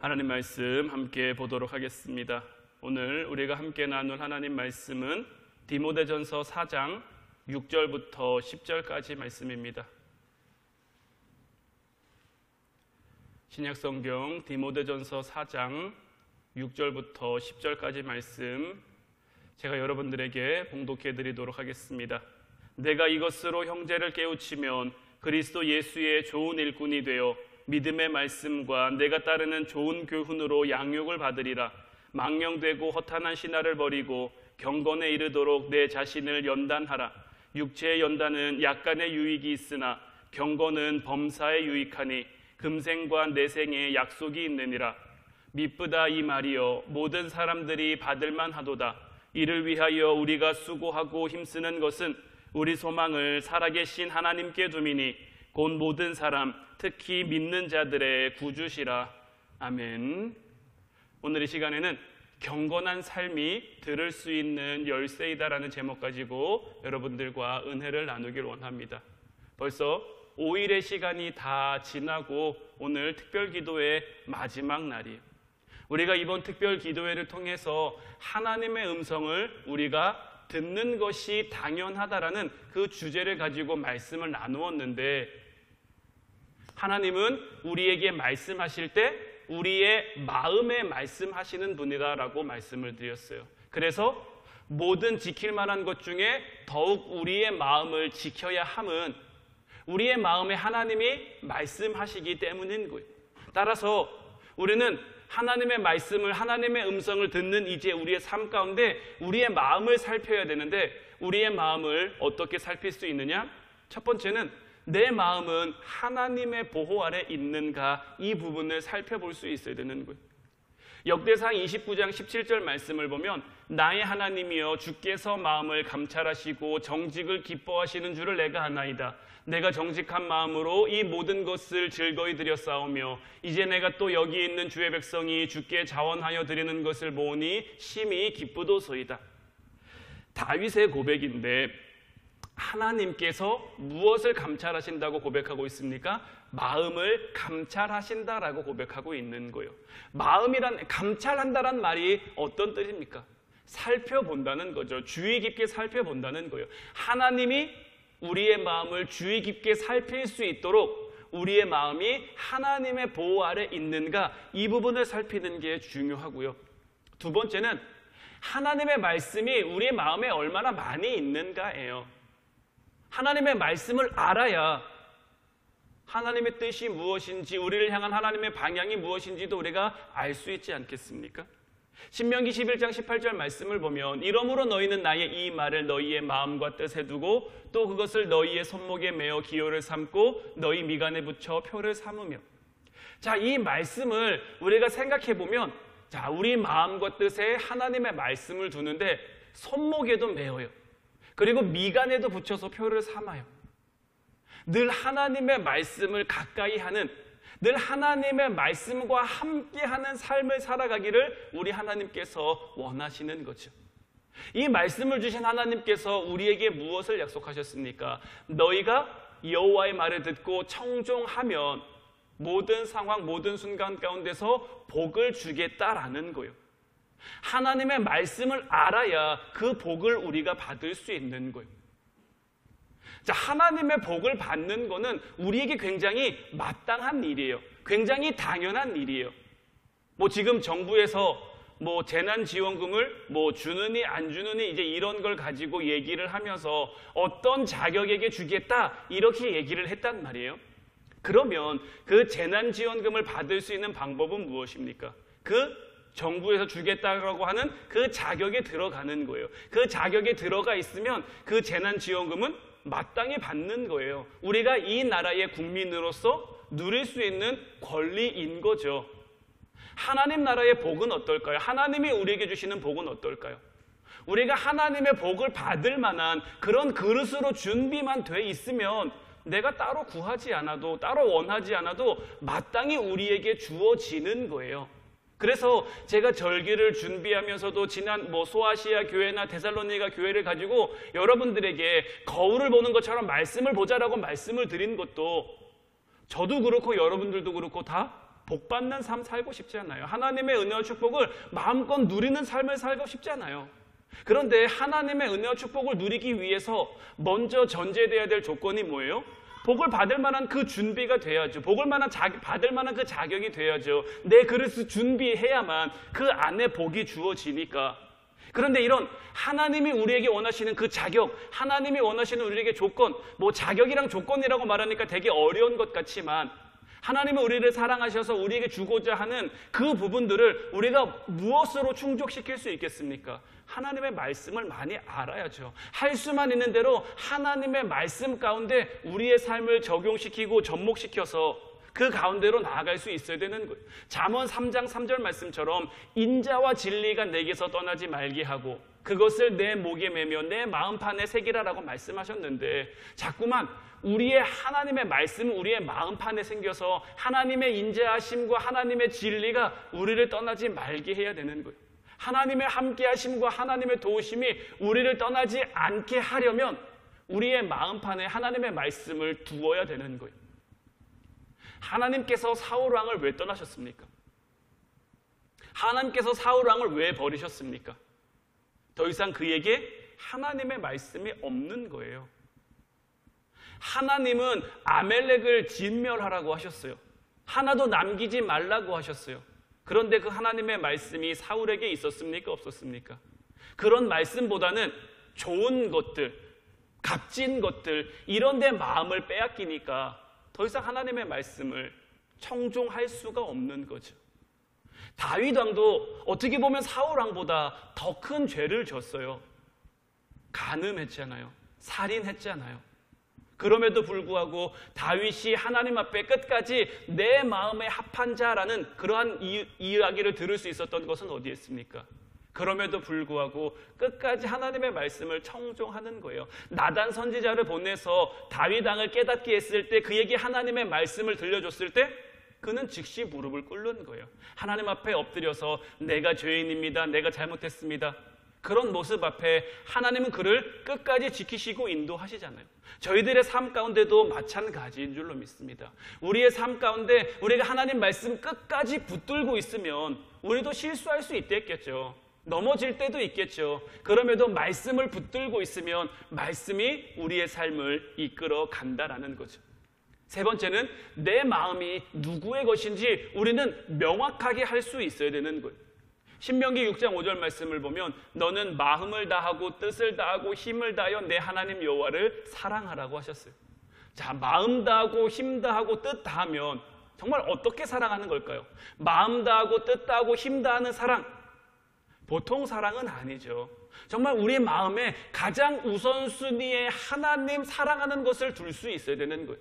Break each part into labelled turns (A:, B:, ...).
A: 하나님 말씀 함께 보도록 하겠습니다. 오늘 우리가 함께 나눌 하나님 말씀은 디모데전서 4장 6절부터 10절까지 말씀입니다. 신약성경 디모데전서 4장 6절부터 10절까지 말씀 제가 여러분들에게 봉독해 드리도록 하겠습니다. 내가 이것으로 형제를 깨우치면 그리스도 예수의 좋은 일꾼이 되어 믿음의 말씀과 내가 따르는 좋은 교훈으로 양육을 받으리라. 망령되고 허탄한 신화를 버리고 경건에 이르도록 내 자신을 연단하라. 육체의 연단은 약간의 유익이 있으나 경건은 범사에 유익하니 금생과 내생에 약속이 있느니라. 미쁘다 이 말이여 모든 사람들이 받을만 하도다. 이를 위하여 우리가 수고하고 힘쓰는 것은 우리 소망을 살아계신 하나님께 두미니 곧 모든 사람 특히 믿는 자들의 구주시라. 아멘. 오늘 이 시간에는 경건한 삶이 들을 수 있는 열쇠이다라는 제목 가지고 여러분들과 은혜를 나누길 원합니다. 벌써 5일의 시간이 다 지나고 오늘 특별기도의 마지막 날이에요. 우리가 이번 특별기도회를 통해서 하나님의 음성을 우리가 듣는 것이 당연하다라는 그 주제를 가지고 말씀을 나누었는데, 하나님은 우리에게 말씀하실 때 우리의 마음에 말씀하시는 분이다라고 말씀을 드렸어요. 그래서 모든 지킬 만한 것 중에 더욱 우리의 마음을 지켜야 함은 우리의 마음에 하나님이 말씀하시기 때문인 거예요. 따라서 우리는 하나님의 말씀을, 하나님의 음성을 듣는 이제 우리의 삶 가운데 우리의 마음을 살펴야 되는데, 우리의 마음을 어떻게 살필 수 있느냐? 첫 번째는 내 마음은 하나님의 보호 아래 있는가, 이 부분을 살펴볼 수 있어야 되는 거예요. 역대상 29장 17절 말씀을 보면 나의 하나님이여 주께서 마음을 감찰하시고 정직을 기뻐하시는 줄을 내가 아나이다. 내가 정직한 마음으로 이 모든 것을 즐거이 드렸사오며 이제 내가 또 여기 있는 주의 백성이 주께 자원하여 드리는 것을 보니 심히 기쁘도소이다. 다윗의 고백인데 하나님께서 무엇을 감찰하신다고 고백하고 있습니까? 마음을 감찰하신다라고 고백하고 있는 거예요. 마음이란, 감찰한다란 말이 어떤 뜻입니까? 살펴본다는 거죠. 주의 깊게 살펴본다는 거예요. 하나님이 우리의 마음을 주의 깊게 살필 수 있도록 우리의 마음이 하나님의 보호 아래 있는가, 이 부분을 살피는 게 중요하고요. 두 번째는 하나님의 말씀이 우리의 마음에 얼마나 많이 있는가예요. 하나님의 말씀을 알아야 하나님의 뜻이 무엇인지, 우리를 향한 하나님의 방향이 무엇인지도 우리가 알 수 있지 않겠습니까? 신명기 11장 18절 말씀을 보면 이러므로 너희는 나의 이 말을 너희의 마음과 뜻에 두고 또 그것을 너희의 손목에 메어 기호를 삼고 너희 미간에 붙여 표를 삼으며. 자, 이 말씀을 우리가 생각해 보면, 자, 우리 마음과 뜻에 하나님의 말씀을 두는데 손목에도 메어요. 그리고 미간에도 붙여서 표를 삼아요. 늘 하나님의 말씀을 가까이 하는, 늘 하나님의 말씀과 함께하는 삶을 살아가기를 우리 하나님께서 원하시는 거죠. 이 말씀을 주신 하나님께서 우리에게 무엇을 약속하셨습니까? 너희가 여호와의 말을 듣고 청종하면 모든 상황, 모든 순간 가운데서 복을 주겠다라는 거예요. 하나님의 말씀을 알아야 그 복을 우리가 받을 수 있는 거예요. 자, 하나님의 복을 받는 거는 우리에게 굉장히 마땅한 일이에요. 굉장히 당연한 일이에요. 지금 정부에서 재난지원금을 주느니 안 주느니 이제 이런 걸 가지고 얘기를 하면서 어떤 자격에게 주겠다, 이렇게 얘기를 했단 말이에요. 그러면 그 재난지원금을 받을 수 있는 방법은 무엇입니까? 그 정부에서 주겠다고 하는 그 자격에 들어가는 거예요. 그 자격에 들어가 있으면 그 재난지원금은 마땅히 받는 거예요. 우리가 이 나라의 국민으로서 누릴 수 있는 권리인 거죠. 하나님 나라의 복은 어떨까요? 하나님이 우리에게 주시는 복은 어떨까요? 우리가 하나님의 복을 받을 만한 그런 그릇으로 준비만 돼 있으면 내가 따로 구하지 않아도, 따로 원하지 않아도 마땅히 우리에게 주어지는 거예요. 그래서 제가 절기를 준비하면서도 지난 소아시아 교회나 데살로니가 교회를 가지고 여러분들에게 거울을 보는 것처럼 말씀을 보자라고 말씀을 드린 것도 저도 그렇고 여러분들도 그렇고 다 복 받는 삶 살고 싶지 않아요. 하나님의 은혜와 축복을 마음껏 누리는 삶을 살고 싶지 않아요. 그런데 하나님의 은혜와 축복을 누리기 위해서 먼저 전제돼야 될 조건이 뭐예요? 복을 받을 만한 그 준비가 돼야죠. 받을 만한 그 자격이 돼야죠. 내 그릇을 준비해야만 그 안에 복이 주어지니까. 그런데 이런 하나님이 우리에게 원하시는 그 자격, 하나님이 원하시는 우리에게 조건, 뭐 자격이랑 조건이라고 말하니까 되게 어려운 것 같지만 하나님은 우리를 사랑하셔서 우리에게 주고자 하는 그 부분들을 우리가 무엇으로 충족시킬 수 있겠습니까? 하나님의 말씀을 많이 알아야죠. 할 수만 있는 대로 하나님의 말씀 가운데 우리의 삶을 적용시키고 접목시켜서 그 가운데로 나아갈 수 있어야 되는 거예요. 잠언 3장 3절 말씀처럼 인자와 진리가 내게서 떠나지 말게 하고 그것을 내 목에 매며 내 마음판에 새기라라고 말씀하셨는데 자꾸만 우리의 하나님의 말씀은 우리의 마음판에 생겨서 하나님의 인자하심과 하나님의 진리가 우리를 떠나지 말게 해야 되는 거예요. 하나님의 함께하심과 하나님의 도우심이 우리를 떠나지 않게 하려면 우리의 마음판에 하나님의 말씀을 두어야 되는 거예요. 하나님께서 사울 왕을 왜 떠나셨습니까? 하나님께서 사울 왕을 왜 버리셨습니까? 더 이상 그에게 하나님의 말씀이 없는 거예요. 하나님은 아멜렉을 진멸하라고 하셨어요. 하나도 남기지 말라고 하셨어요. 그런데 그 하나님의 말씀이 사울에게 있었습니까? 없었습니까? 그런 말씀보다는 좋은 것들, 값진 것들 이런 데 마음을 빼앗기니까 더 이상 하나님의 말씀을 청종할 수가 없는 거죠. 다윗 왕도 어떻게 보면 사울 왕보다 더 큰 죄를 졌어요. 간음했잖아요. 살인했잖아요. 그럼에도 불구하고 다윗이 하나님 앞에 끝까지 내 마음에 합한 자라는 그러한 이야기를 들을 수 있었던 것은 어디에 있습니까? 그럼에도 불구하고 끝까지 하나님의 말씀을 청종하는 거예요. 나단 선지자를 보내서 다윗 왕을 깨닫게 했을 때 그에게 하나님의 말씀을 들려줬을 때 그는 즉시 무릎을 꿇는 거예요. 하나님 앞에 엎드려서 내가 죄인입니다. 내가 잘못했습니다. 그런 모습 앞에 하나님은 그를 끝까지 지키시고 인도하시잖아요. 저희들의 삶 가운데도 마찬가지인 줄로 믿습니다. 우리의 삶 가운데 우리가 하나님 말씀 끝까지 붙들고 있으면 우리도 실수할 수 있겠죠. 넘어질 때도 있겠죠. 그럼에도 말씀을 붙들고 있으면 말씀이 우리의 삶을 이끌어 간다라는 거죠. 세 번째는 내 마음이 누구의 것인지 우리는 명확하게 할 수 있어야 되는 거예요. 신명기 6장 5절 말씀을 보면 너는 마음을 다하고 뜻을 다하고 힘을 다하여 내 하나님 여호와를 사랑하라고 하셨어요. 자, 마음 다하고 힘 다하고 뜻 다하면 정말 어떻게 사랑하는 걸까요? 마음 다하고 뜻 다하고 힘 다하는 사랑, 보통 사랑은 아니죠. 정말 우리의 마음에 가장 우선순위에 하나님 사랑하는 것을 둘 수 있어야 되는 거예요.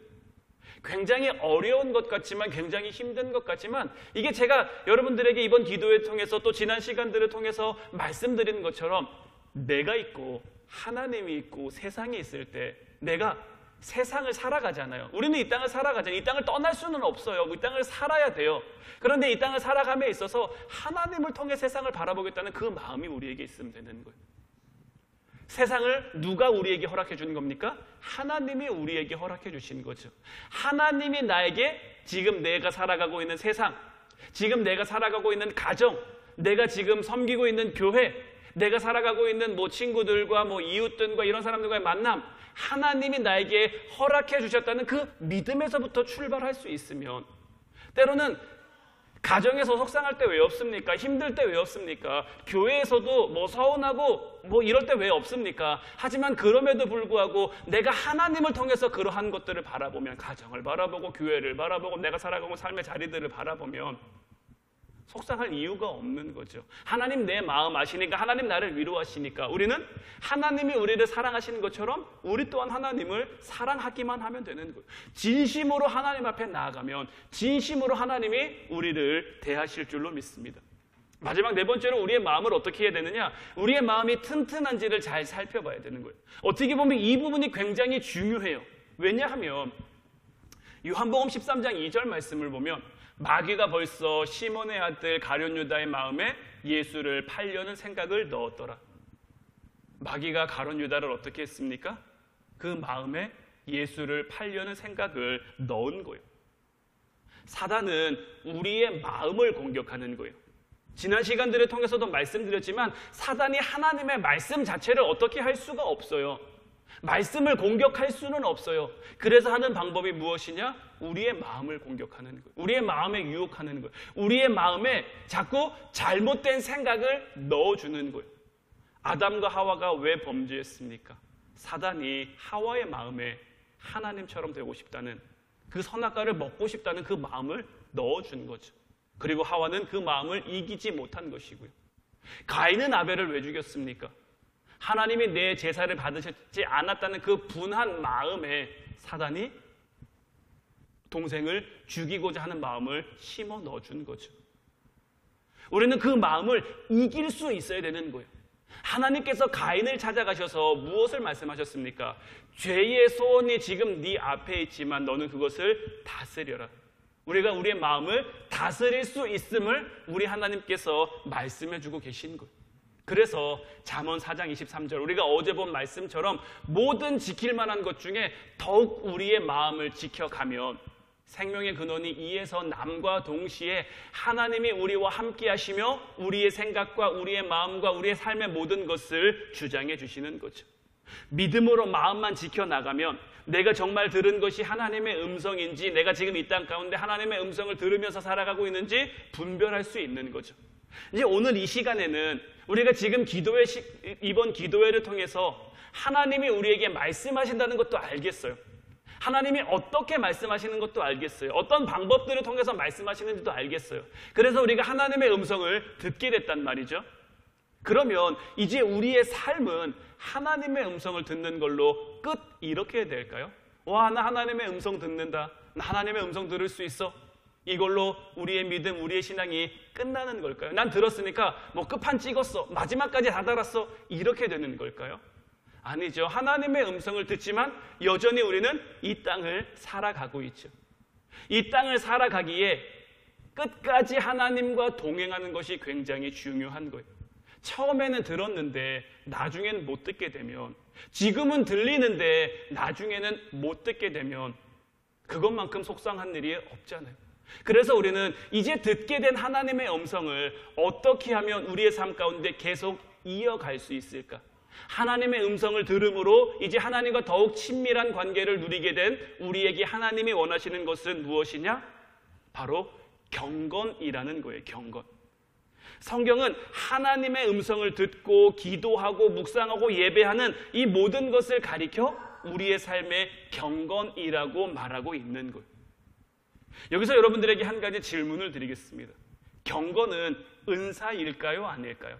A: 굉장히 어려운 것 같지만 굉장히 힘든 것 같지만 이게 제가 여러분들에게 이번 기도회 통해서 또 지난 시간들을 통해서 말씀드리는 것처럼 내가 있고 하나님이 있고 세상이 있을 때 내가 세상을 살아가잖아요. 우리는 이 땅을 살아가잖아요. 이 땅을 떠날 수는 없어요. 이 땅을 살아야 돼요. 그런데 이 땅을 살아감에 있어서 하나님을 통해 세상을 바라보겠다는 그 마음이 우리에게 있으면 되는 거예요. 세상을 누가 우리에게 허락해 주는 겁니까? 하나님이 우리에게 허락해 주신 거죠. 하나님이 나에게 지금 내가 살아가고 있는 세상, 지금 내가 살아가고 있는 가정, 내가 지금 섬기고 있는 교회, 내가 살아가고 있는 친구들과 이웃들과 이런 사람들과의 만남, 하나님이 나에게 허락해 주셨다는 그 믿음에서부터 출발할 수 있으면 때로는 가정에서 속상할 때 왜 없습니까? 힘들 때 왜 없습니까? 교회에서도 서운하고 이럴 때 왜 없습니까? 하지만 그럼에도 불구하고 내가 하나님을 통해서 그러한 것들을 바라보면 가정을 바라보고 교회를 바라보고 내가 살아가고 삶의 자리들을 바라보면 속상할 이유가 없는 거죠. 하나님 내 마음 아시니까 하나님 나를 위로하시니까 우리는 하나님이 우리를 사랑하시는 것처럼 우리 또한 하나님을 사랑하기만 하면 되는 거예요. 진심으로 하나님 앞에 나아가면 진심으로 하나님이 우리를 대하실 줄로 믿습니다. 마지막 네 번째로 우리의 마음을 어떻게 해야 되느냐? 우리의 마음이 튼튼한지를 잘 살펴봐야 되는 거예요. 어떻게 보면 이 부분이 굉장히 중요해요. 왜냐하면 요한복음 13장 2절 말씀을 보면 마귀가 벌써 시몬의 아들 가룟 유다의 마음에 예수를 팔려는 생각을 넣었더라. 마귀가 가룟 유다를 어떻게 했습니까? 그 마음에 예수를 팔려는 생각을 넣은 거예요. 사단은 우리의 마음을 공격하는 거예요. 지난 시간들을 통해서도 말씀드렸지만 사단이 하나님의 말씀 자체를 어떻게 할 수가 없어요. 말씀을 공격할 수는 없어요. 그래서 하는 방법이 무엇이냐? 우리의 마음을 공격하는 거예요. 우리의 마음에 유혹하는 거예요. 우리의 마음에 자꾸 잘못된 생각을 넣어주는 거예요. 아담과 하와가 왜 범죄했습니까? 사단이 하와의 마음에 하나님처럼 되고 싶다는, 그 선악과를 먹고 싶다는 그 마음을 넣어준 거죠. 그리고 하와는 그 마음을 이기지 못한 것이고요. 가인은 아벨을 왜 죽였습니까? 하나님이 내 제사를 받으셨지 않았다는 그 분한 마음에 사단이 동생을 죽이고자 하는 마음을 심어 넣어준 거죠. 우리는 그 마음을 이길 수 있어야 되는 거예요. 하나님께서 가인을 찾아가셔서 무엇을 말씀하셨습니까? 죄의 소원이 지금 네 앞에 있지만 너는 그것을 다스려라. 우리가 우리의 마음을 다스릴 수 있음을 우리 하나님께서 말씀해 주고 계신 거예요. 그래서 잠언 4장 23절, 우리가 어제 본 말씀처럼 모든 지킬 만한 것 중에 더욱 우리의 마음을 지켜가면 생명의 근원이 이에서 남과 동시에 하나님이 우리와 함께 하시며 우리의 생각과 우리의 마음과 우리의 삶의 모든 것을 주장해 주시는 거죠. 믿음으로 마음만 지켜나가면 내가 정말 들은 것이 하나님의 음성인지, 내가 지금 이 땅 가운데 하나님의 음성을 들으면서 살아가고 있는지 분별할 수 있는 거죠. 이제 오늘 이 시간에는 우리가 지금 이번 기도회를 통해서 하나님이 우리에게 말씀하신다는 것도 알겠어요. 하나님이 어떻게 말씀하시는 것도 알겠어요. 어떤 방법들을 통해서 말씀하시는지도 알겠어요. 그래서 우리가 하나님의 음성을 듣게 됐단 말이죠. 그러면 이제 우리의 삶은 하나님의 음성을 듣는 걸로 끝 이렇게 될까요? 와, 나 하나님의 음성 듣는다. 나 하나님의 음성 들을 수 있어. 이걸로 우리의 믿음, 우리의 신앙이 끝나는 걸까요? 난 들었으니까 뭐 끝판 찍었어. 마지막까지 다 달았어. 이렇게 되는 걸까요? 아니죠. 하나님의 음성을 듣지만 여전히 우리는 이 땅을 살아가고 있죠. 이 땅을 살아가기에 끝까지 하나님과 동행하는 것이 굉장히 중요한 거예요. 처음에는 들었는데 나중에는 못 듣게 되면, 지금은 들리는데 나중에는 못 듣게 되면 그것만큼 속상한 일이 없잖아요. 그래서 우리는 이제 듣게 된 하나님의 음성을 어떻게 하면 우리의 삶 가운데 계속 이어갈 수 있을까? 하나님의 음성을 들음으로 이제 하나님과 더욱 친밀한 관계를 누리게 된 우리에게 하나님이 원하시는 것은 무엇이냐? 바로 경건이라는 거예요. 경건. 성경은 하나님의 음성을 듣고 기도하고 묵상하고 예배하는 이 모든 것을 가리켜 우리의 삶의 경건이라고 말하고 있는 거예요. 여기서 여러분들에게 한 가지 질문을 드리겠습니다. 경건은 은사일까요? 아닐까요?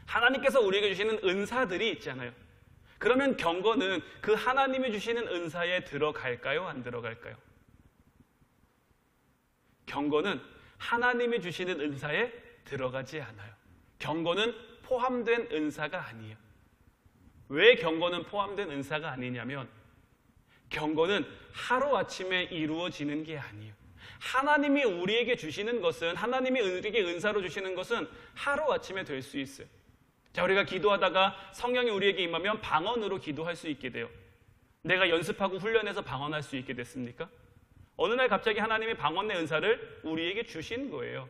A: 하나님께서 우리에게 주시는 은사들이 있잖아요. 그러면 경건은 그 하나님이 주시는 은사에 들어갈까요? 안 들어갈까요? 경건은 하나님이 주시는 은사에 들어가지 않아요. 경건은 포함된 은사가 아니에요. 왜 경건은 포함된 은사가 아니냐면 경건은 하루아침에 이루어지는 게 아니에요. 하나님이 우리에게 주시는 것은, 하나님이 우리에게 은사로 주시는 것은 하루아침에 될 수 있어요. 자, 우리가 기도하다가 성령이 우리에게 임하면 방언으로 기도할 수 있게 돼요. 내가 연습하고 훈련해서 방언할 수 있게 됐습니까? 어느 날 갑자기 하나님이 방언의 은사를 우리에게 주신 거예요.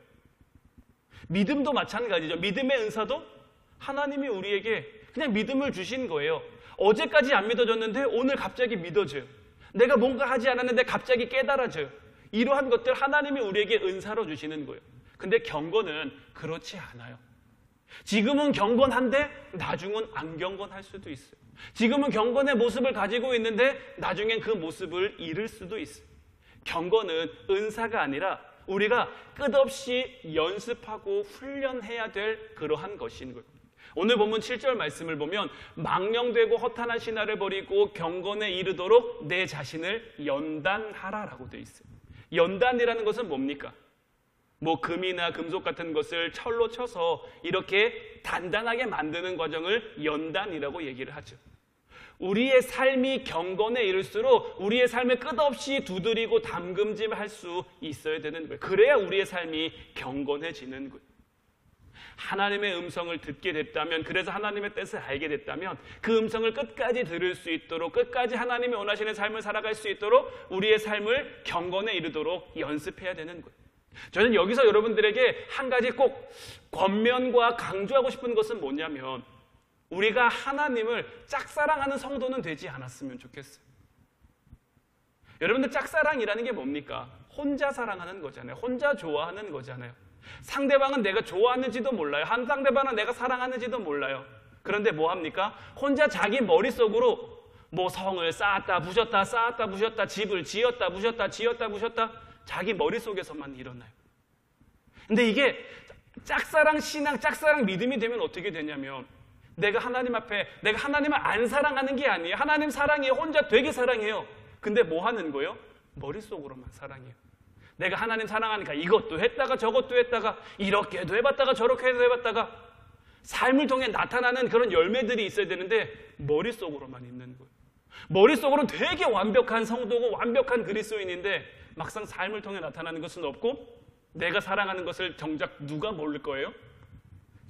A: 믿음도 마찬가지죠. 믿음의 은사도 하나님이 우리에게 그냥 믿음을 주신 거예요. 어제까지 안 믿어졌는데 오늘 갑자기 믿어져요. 내가 뭔가 하지 않았는데 갑자기 깨달아져요. 이러한 것들 하나님이 우리에게 은사로 주시는 거예요. 근데 경건은 그렇지 않아요. 지금은 경건한데 나중은 안 경건할 수도 있어요. 지금은 경건의 모습을 가지고 있는데 나중엔 그 모습을 잃을 수도 있어요. 경건은 은사가 아니라 우리가 끝없이 연습하고 훈련해야 될 그러한 것인 거예요. 오늘 본문 7절 말씀을 보면 망령되고 허탄한 신화를 버리고 경건에 이르도록 내 자신을 연단하라라고 되어 있어요. 연단이라는 것은 뭡니까? 뭐 금이나 금속 같은 것을 철로 쳐서 이렇게 단단하게 만드는 과정을 연단이라고 얘기를 하죠. 우리의 삶이 경건에 이를수록 우리의 삶을 끝없이 두드리고 담금질할 수 있어야 되는 거예요. 그래야 우리의 삶이 경건해지는 거예요. 하나님의 음성을 듣게 됐다면, 그래서 하나님의 뜻을 알게 됐다면 그 음성을 끝까지 들을 수 있도록, 끝까지 하나님이 원하시는 삶을 살아갈 수 있도록 우리의 삶을 경건에 이르도록 연습해야 되는 거예요. 저는 여기서 여러분들에게 한 가지 꼭 권면과 강조하고 싶은 것은 뭐냐면, 우리가 하나님을 짝사랑하는 성도는 되지 않았으면 좋겠어요. 여러분들, 짝사랑이라는 게 뭡니까? 혼자 사랑하는 거잖아요. 혼자 좋아하는 거잖아요. 상대방은 내가 좋아하는지도 몰라요. 한 상대방은 내가 사랑하는지도 몰라요. 그런데 뭐 합니까? 혼자 자기 머릿속으로 뭐 성을 쌓았다 부셨다, 쌓았다 부셨다, 집을 지었다 부셨다, 지었다 부셨다, 자기 머릿속에서만 일어나요. 근데 이게 짝사랑 신앙, 짝사랑 믿음이 되면 어떻게 되냐면, 내가 하나님 앞에, 내가 하나님을 안 사랑하는 게 아니에요. 하나님 사랑해요. 혼자 되게 사랑해요. 근데 뭐 하는 거예요? 머릿속으로만 사랑해요. 내가 하나님 사랑하니까 이것도 했다가 저것도 했다가, 이렇게도 해봤다가 저렇게도 해봤다가, 삶을 통해 나타나는 그런 열매들이 있어야 되는데 머릿속으로만 있는 거예요. 머릿속으로는 되게 완벽한 성도고 완벽한 그리스도인인데 막상 삶을 통해 나타나는 것은 없고, 내가 사랑하는 것을 정작 누가 모를 거예요?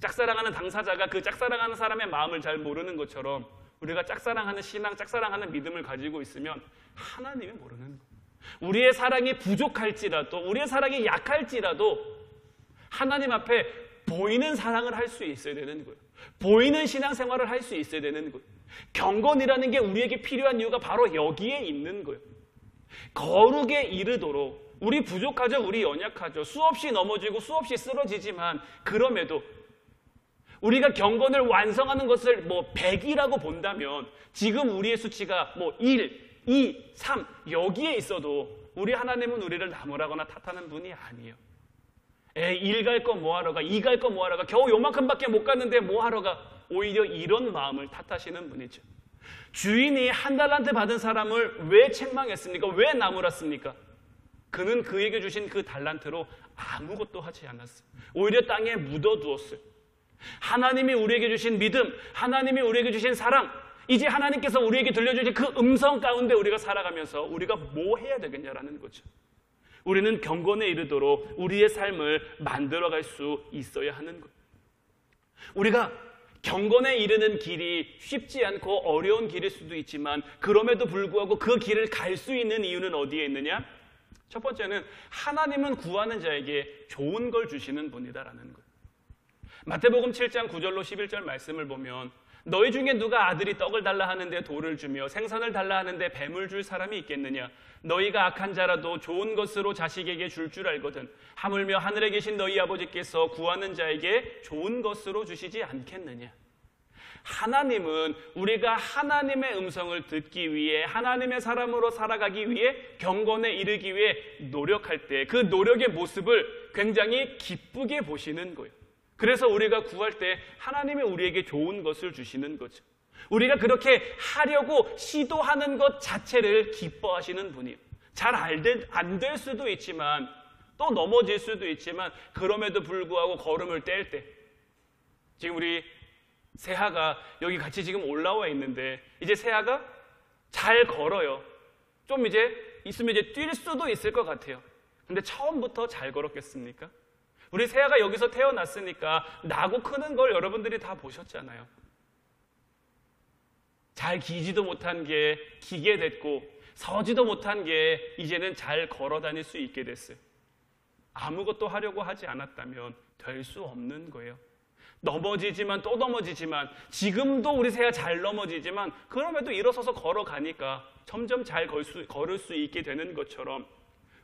A: 짝사랑하는 당사자가 그 짝사랑하는 사람의 마음을 잘 모르는 것처럼, 우리가 짝사랑하는 신앙, 짝사랑하는 믿음을 가지고 있으면 하나님이 모르는 거예요. 우리의 사랑이 부족할지라도, 우리의 사랑이 약할지라도 하나님 앞에 보이는 사랑을 할 수 있어야 되는 거예요. 보이는 신앙생활을 할 수 있어야 되는 거예요. 경건이라는 게 우리에게 필요한 이유가 바로 여기에 있는 거예요. 거룩에 이르도록, 우리 부족하죠, 우리 연약하죠, 수없이 넘어지고 수없이 쓰러지지만, 그럼에도 우리가 경건을 완성하는 것을 뭐 100이라고 본다면, 지금 우리의 수치가 뭐 1, 2, 3 여기에 있어도 우리 하나님은 우리를 나무라거나 탓하는 분이 아니에요. 1 갈 거 뭐하러 가, 2 갈 거 뭐하러 가, 겨우 요만큼밖에 못 갔는데 뭐하러 가, 오히려 이런 마음을 탓하시는 분이죠. 주인이 한 달란트 받은 사람을 왜 책망했습니까? 왜 나무랐습니까? 그는 그에게 주신 그 달란트로 아무것도 하지 않았어요. 오히려 땅에 묻어두었어요. 하나님이 우리에게 주신 믿음, 하나님이 우리에게 주신 사랑, 이제 하나님께서 우리에게 들려주신 그 음성 가운데 우리가 살아가면서 우리가 뭐 해야 되겠냐라는 거죠. 우리는 경건에 이르도록 우리의 삶을 만들어갈 수 있어야 하는 거예요. 우리가 경건에 이르는 길이 쉽지 않고 어려운 길일 수도 있지만, 그럼에도 불구하고 그 길을 갈 수 있는 이유는 어디에 있느냐? 첫 번째는 하나님은 구하는 자에게 좋은 걸 주시는 분이다라는 거예요. 마태복음 7장 9절로 11절 말씀을 보면, 너희 중에 누가 아들이 떡을 달라 하는데 돌을 주며 생선을 달라 하는데 뱀을 줄 사람이 있겠느냐? 너희가 악한 자라도 좋은 것으로 자식에게 줄 알거든 하물며 하늘에 계신 너희 아버지께서 구하는 자에게 좋은 것으로 주시지 않겠느냐? 하나님은 우리가 하나님의 음성을 듣기 위해, 하나님의 사람으로 살아가기 위해, 경건에 이르기 위해 노력할 때 그 노력의 모습을 굉장히 기쁘게 보시는 거예요. 그래서 우리가 구할 때 하나님이 우리에게 좋은 것을 주시는 거죠. 우리가 그렇게 하려고 시도하는 것 자체를 기뻐하시는 분이에요. 잘 안 될 수도 있지만, 또 넘어질 수도 있지만, 그럼에도 불구하고 걸음을 뗄 때, 지금 우리 세아가 여기 같이 지금 올라와 있는데, 이제 세아가 잘 걸어요. 좀 이제 있으면 이제 뛸 수도 있을 것 같아요. 근데 처음부터 잘 걸었겠습니까? 우리 세아가 여기서 태어났으니까 나고 크는 걸 여러분들이 다 보셨잖아요. 잘 기지도 못한 게 기게 됐고, 서지도 못한 게 이제는 잘 걸어 다닐 수 있게 됐어요. 아무것도 하려고 하지 않았다면 될 수 없는 거예요. 넘어지지만 또 넘어지지만, 지금도 우리 세아 잘 넘어지지만 그럼에도 일어서서 걸어가니까 점점 잘 걸을 수 있게 되는 것처럼,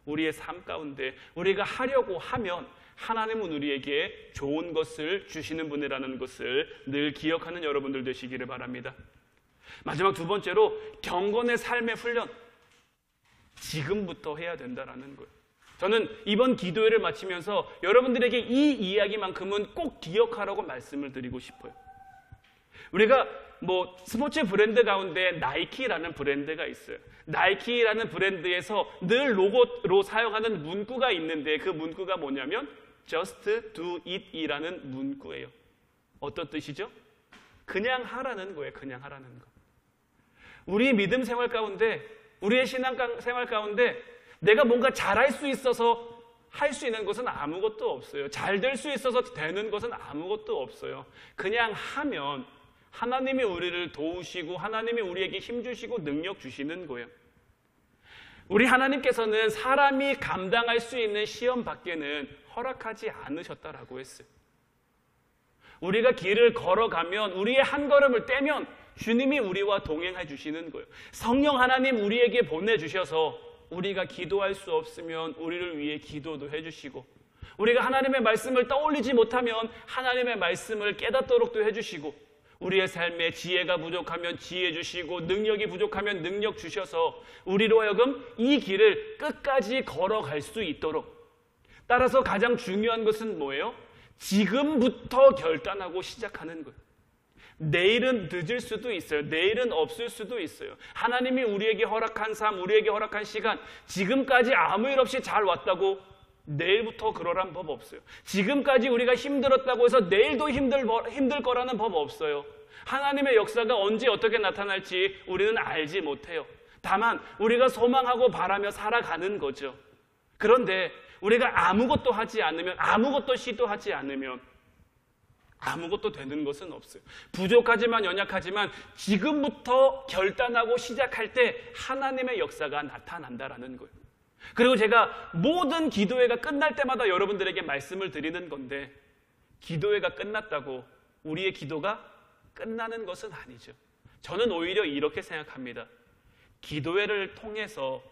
A: 우리의 삶 가운데 우리가 하려고 하면 하나님은 우리에게 좋은 것을 주시는 분이라는 것을 늘 기억하는 여러분들 되시기를 바랍니다. 마지막 두 번째로, 경건의 삶의 훈련, 지금부터 해야 된다는 거예요. 저는 이번 기도회를 마치면서 여러분들에게 이 이야기만큼은 꼭 기억하라고 말씀을 드리고 싶어요. 우리가 뭐 스포츠 브랜드 가운데 나이키라는 브랜드가 있어요. 나이키라는 브랜드에서 늘 로고로 사용하는 문구가 있는데, 그 문구가 뭐냐면 Just do it 이라는 문구예요. 어떤 뜻이죠? 그냥 하라는 거예요. 그냥 하라는 거. 우리의 믿음 생활 가운데, 우리의 신앙 생활 가운데 내가 뭔가 잘할 수 있어서 할 수 있는 것은 아무것도 없어요. 잘 될 수 있어서 되는 것은 아무것도 없어요. 그냥 하면 하나님이 우리를 도우시고 하나님이 우리에게 힘 주시고 능력 주시는 거예요. 우리 하나님께서는 사람이 감당할 수 있는 시험 밖에는 허락하지 않으셨다라고 했어요. 우리가 길을 걸어가면 우리의 한 걸음을 떼면 주님이 우리와 동행해 주시는 거예요. 성령 하나님 우리에게 보내주셔서 우리가 기도할 수 없으면 우리를 위해 기도도 해주시고, 우리가 하나님의 말씀을 떠올리지 못하면 하나님의 말씀을 깨닫도록도 해주시고, 우리의 삶에 지혜가 부족하면 지혜 주시고 능력이 부족하면 능력 주셔서 우리로 하여금 이 길을 끝까지 걸어갈 수 있도록. 따라서 가장 중요한 것은 뭐예요? 지금부터 결단하고 시작하는 거예요. 내일은 늦을 수도 있어요. 내일은 없을 수도 있어요. 하나님이 우리에게 허락한 삶, 우리에게 허락한 시간, 지금까지 아무 일 없이 잘 왔다고 내일부터 그러란 법 없어요. 지금까지 우리가 힘들었다고 해서 내일도 힘들 거라는 법 없어요. 하나님의 역사가 언제 어떻게 나타날지 우리는 알지 못해요. 다만 우리가 소망하고 바라며 살아가는 거죠. 그런데 우리가 아무것도 하지 않으면, 아무것도 시도하지 않으면 아무것도 되는 것은 없어요. 부족하지만 연약하지만 지금부터 결단하고 시작할 때 하나님의 역사가 나타난다라는 거예요. 그리고 제가 모든 기도회가 끝날 때마다 여러분들에게 말씀을 드리는 건데, 기도회가 끝났다고 우리의 기도가 끝나는 것은 아니죠. 저는 오히려 이렇게 생각합니다. 기도회를 통해서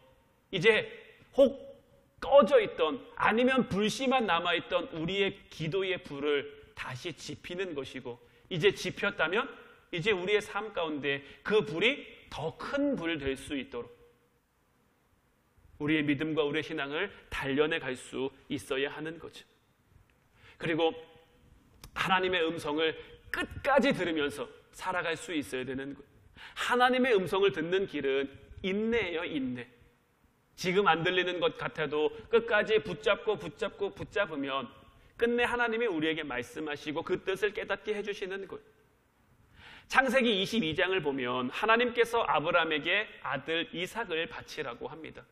A: 이제 혹 꺼져 있던, 아니면 불씨만 남아있던 우리의 기도의 불을 다시 지피는 것이고, 이제 지폈다면 이제 우리의 삶 가운데 그 불이 더 큰 불 될 수 있도록 우리의 믿음과 우리의 신앙을 단련해 갈 수 있어야 하는 거죠. 그리고 하나님의 음성을 끝까지 들으면서 살아갈 수 있어야 되는 거예요. 하나님의 음성을 듣는 길은 인내예요, 인내. 지금 안 들리는 것 같아도 끝까지 붙잡으면 끝내 하나님이 우리에게 말씀하시고 그 뜻을 깨닫게 해주시는 거예요. 창세기 22장을 보면 하나님께서 아브라함에게 아들 이삭을 바치라고 합니다.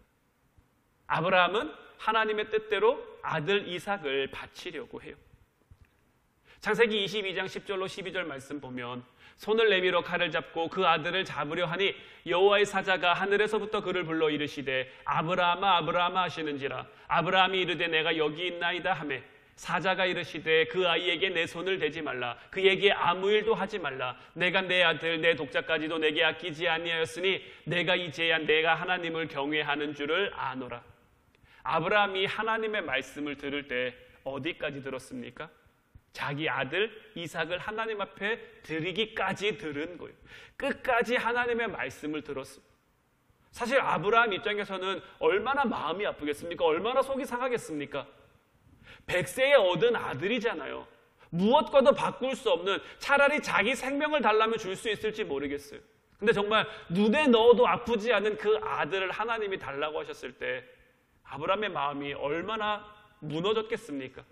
A: 아브라함은 하나님의 뜻대로 아들 이삭을 바치려고 해요. 창세기 22장 10절로 12절 말씀 보면, 손을 내밀어 칼을 잡고 그 아들을 잡으려 하니 여호와의 사자가 하늘에서부터 그를 불러 이르시되 아브라함아 아브라함아 하시는지라. 아브라함이 이르되 내가 여기 있나이다 하매 사자가 이르시되 그 아이에게 내 손을 대지 말라. 그에게 아무 일도 하지 말라. 내가 내 아들 내 독자까지도 내게 아끼지 아니하였으니 내가 이제야 내가 하나님을 경외하는 줄을 아노라. 아브라함이 하나님의 말씀을 들을 때 어디까지 들었습니까? 자기 아들 이삭을 하나님 앞에 드리기까지 들은 거예요. 끝까지 하나님의 말씀을 들었습니다. 사실 아브라함 입장에서는 얼마나 마음이 아프겠습니까? 얼마나 속이 상하겠습니까? 100세에 얻은 아들이잖아요. 무엇과도 바꿀 수 없는, 차라리 자기 생명을 달라면 줄 수 있을지 모르겠어요. 근데 정말 눈에 넣어도 아프지 않은 그 아들을 하나님이 달라고 하셨을 때 아브라함의 마음이 얼마나 무너졌겠습니까?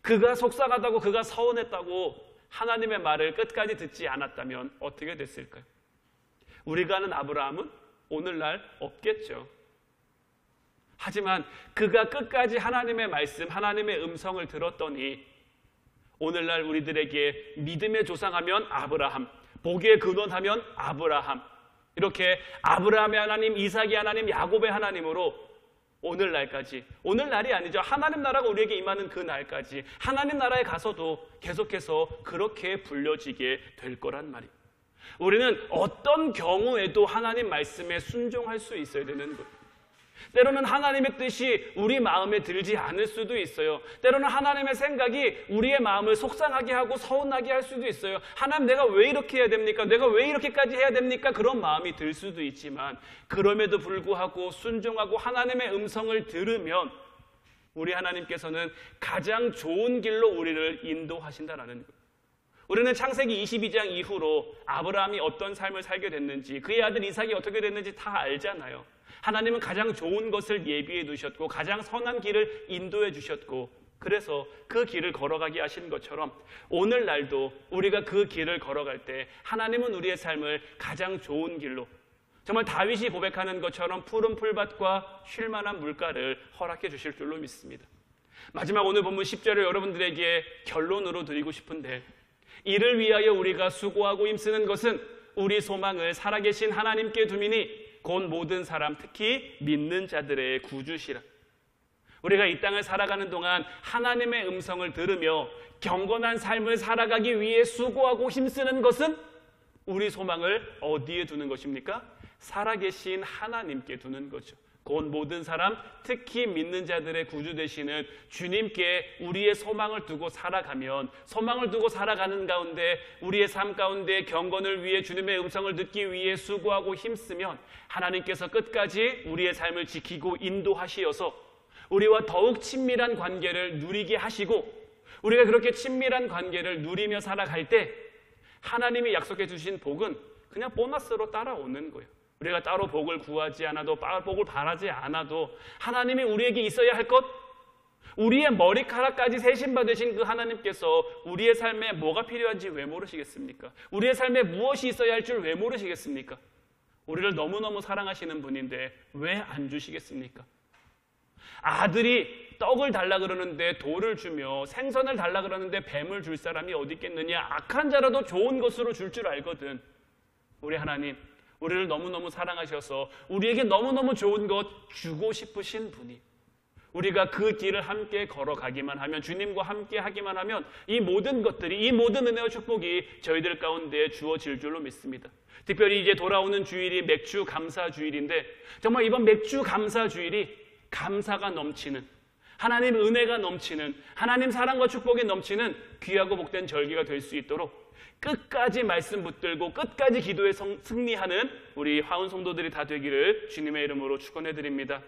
A: 그가 속상하다고, 그가 서운했다고 하나님의 말을 끝까지 듣지 않았다면 어떻게 됐을까요? 우리가 아는 아브라함은 오늘날 없겠죠. 하지만 그가 끝까지 하나님의 말씀, 하나님의 음성을 들었더니 오늘날 우리들에게 믿음의 조상하면 아브라함, 복의 근원하면 아브라함, 이렇게 아브라함의 하나님, 이삭의 하나님, 야곱의 하나님으로 오늘날까지, 오늘날이 아니죠. 하나님 나라가 우리에게 임하는 그 날까지 하나님 나라에 가서도 계속해서 그렇게 불려지게 될 거란 말이에요. 우리는 어떤 경우에도 하나님 말씀에 순종할 수 있어야 되는 거예요. 때로는 하나님의 뜻이 우리 마음에 들지 않을 수도 있어요. 때로는 하나님의 생각이 우리의 마음을 속상하게 하고 서운하게 할 수도 있어요. 하나님, 내가 왜 이렇게 해야 됩니까? 내가 왜 이렇게까지 해야 됩니까? 그런 마음이 들 수도 있지만 그럼에도 불구하고 순종하고 하나님의 음성을 들으면 우리 하나님께서는 가장 좋은 길로 우리를 인도하신다라는 거예요. 우리는 창세기 22장 이후로 아브라함이 어떤 삶을 살게 됐는지, 그의 아들 이삭이 어떻게 됐는지 다 알잖아요. 하나님은 가장 좋은 것을 예비해 두셨고 가장 선한 길을 인도해 주셨고, 그래서 그 길을 걸어가게 하신 것처럼 오늘날도 우리가 그 길을 걸어갈 때 하나님은 우리의 삶을 가장 좋은 길로, 정말 다윗이 고백하는 것처럼 푸른 풀밭과 쉴만한 물가를 허락해 주실 줄로 믿습니다. 마지막 오늘 본문 10절을 여러분들에게 결론으로 드리고 싶은데, 이를 위하여 우리가 수고하고 힘쓰는 것은 우리 소망을 살아계신 하나님께 두미니 곧 모든 사람, 특히 믿는 자들의 구주시라. 우리가 이 땅을 살아가는 동안 하나님의 음성을 들으며 경건한 삶을 살아가기 위해 수고하고 힘쓰는 것은 우리 소망을 어디에 두는 것입니까? 살아계신 하나님께 두는 거죠. 곧 모든 사람, 특히 믿는 자들의 구주 되시는 주님께 우리의 소망을 두고 살아가면, 소망을 두고 살아가는 가운데 우리의 삶 가운데 경건을 위해 주님의 음성을 듣기 위해 수고하고 힘쓰면 하나님께서 끝까지 우리의 삶을 지키고 인도하시어서 우리와 더욱 친밀한 관계를 누리게 하시고, 우리가 그렇게 친밀한 관계를 누리며 살아갈 때 하나님이 약속해 주신 복은 그냥 보너스로 따라오는 거예요. 우리가 따로 복을 구하지 않아도, 복을 바라지 않아도 하나님이 우리에게 있어야 할 것, 우리의 머리카락까지 세신받으신 그 하나님께서 우리의 삶에 뭐가 필요한지 왜 모르시겠습니까? 우리의 삶에 무엇이 있어야 할 줄 왜 모르시겠습니까? 우리를 너무너무 사랑하시는 분인데 왜 안 주시겠습니까? 아들이 떡을 달라 그러는데 돌을 주며, 생선을 달라 그러는데 뱀을 줄 사람이 어디 있겠느냐. 악한 자라도 좋은 것으로 줄 줄 알거든. 우리 하나님, 우리를 너무너무 사랑하셔서 우리에게 너무너무 좋은 것 주고 싶으신 분이, 우리가 그 길을 함께 걸어가기만 하면, 주님과 함께 하기만 하면 이 모든 것들이, 이 모든 은혜와 축복이 저희들 가운데 주어질 줄로 믿습니다. 특별히 이제 돌아오는 주일이 맥주 감사 주일인데, 정말 이번 맥주 감사 주일이 감사가 넘치는, 하나님 은혜가 넘치는, 하나님 사랑과 축복이 넘치는 귀하고 복된 절기가 될 수 있도록 끝까지 말씀 붙들고 끝까지 기도에 승리하는 우리 화운 성도들이 다 되기를 주님의 이름으로 축원해드립니다.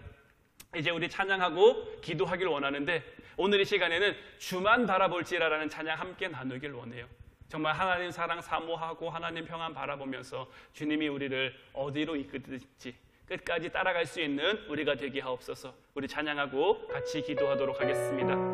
A: 이제 우리 찬양하고 기도하길 원하는데, 오늘 이 시간에는 주만 바라볼지라라는 찬양 함께 나누길 원해요. 정말 하나님 사랑 사모하고 하나님 평안 바라보면서 주님이 우리를 어디로 이끄든지 끝까지 따라갈 수 있는 우리가 되게 하옵소서. 우리 찬양하고 같이 기도하도록 하겠습니다.